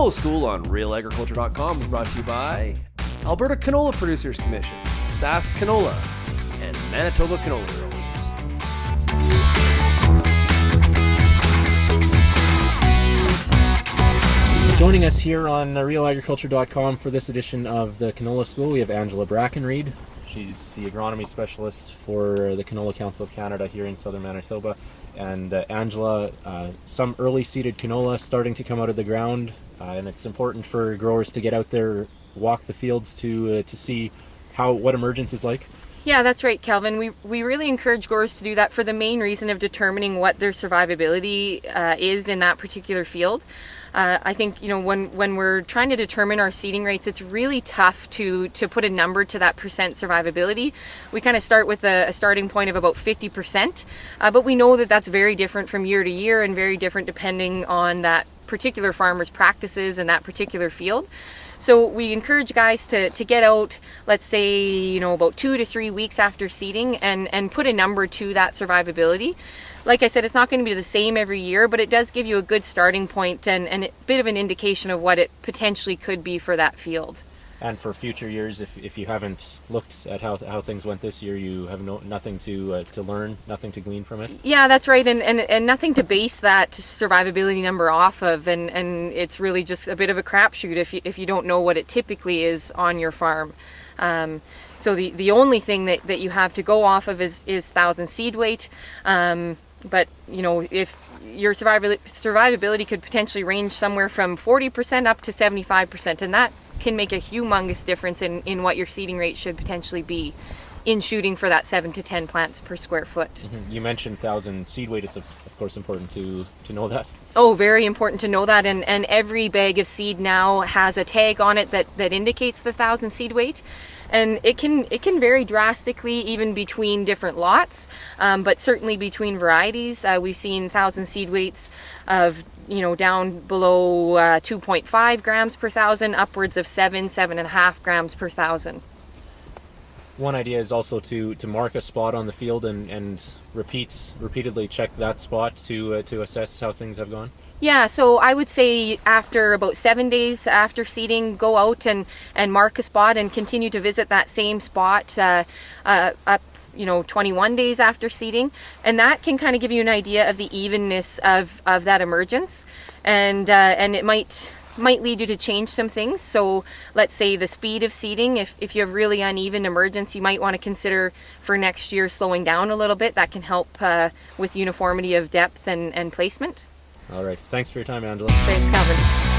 Canola School on RealAgriculture.com is brought to you by Alberta Canola Producers Commission, Sask Canola, and Manitoba Canola Growers. Joining us here on RealAgriculture.com for this edition of the Canola School, we have Angela Brackenreed. She's the agronomy specialist for the Canola Council of Canada here in southern Manitoba. And Angela, some early seeded canola starting to come out of the ground, and it's important for growers to get out there, walk the fields to see what emergence is like. Yeah, that's right, Calvin. We really encourage growers to do that for the main reason of determining what their survivability is in that particular field. I think, when we're trying to determine our seeding rates, it's really tough to put a number to that percent survivability. We kind of start with a starting point of about 50%, but we know that that's very different from year to year and very different depending on that particular farmer's practices in that particular field. So we encourage guys to get out, let's say, about 2 to 3 weeks after seeding and put a number to that survivability. Like I said, it's not going to be the same every year, but it does give you a good starting point and a bit of an indication of what it potentially could be for that field. And for future years, if you haven't looked at how things went this year, you have nothing to learn, nothing to glean from it? Yeah, that's right, and nothing to base that survivability number off of, and it's really just a bit of a crapshoot if you don't know what it typically is on your farm. So the only thing that you have to go off of is 1,000 seed weight. But if your survivability could potentially range somewhere from 40% up to 75%, and that can make a humongous difference in what your seeding rate should potentially be in shooting for that 7 to 10 plants per square foot. Mm-hmm. You mentioned 1,000 seed weight. It's of course important to know that. Oh, very important to know that, and every bag of seed now has a tag on it that indicates the 1,000 seed weight. And it can vary drastically even between different lots, but certainly between varieties. We've seen 1,000 seed weights of down below 2.5 grams per thousand, upwards of 7.5 grams per thousand. One idea is also to mark a spot on the field and repeatedly check that spot to assess how things have gone. Yeah, so I would say after about 7 days after seeding, go out and mark a spot and continue to visit that same spot up 21 days after seeding, and that can kind of give you an idea of the evenness of that emergence, and it might lead you to change some things. So let's say the speed of seeding, if you have really uneven emergence, you might want to consider for next year slowing down a little bit. That can help with uniformity of depth and placement. All right. Thanks for your time, Angela. Thanks, Calvin.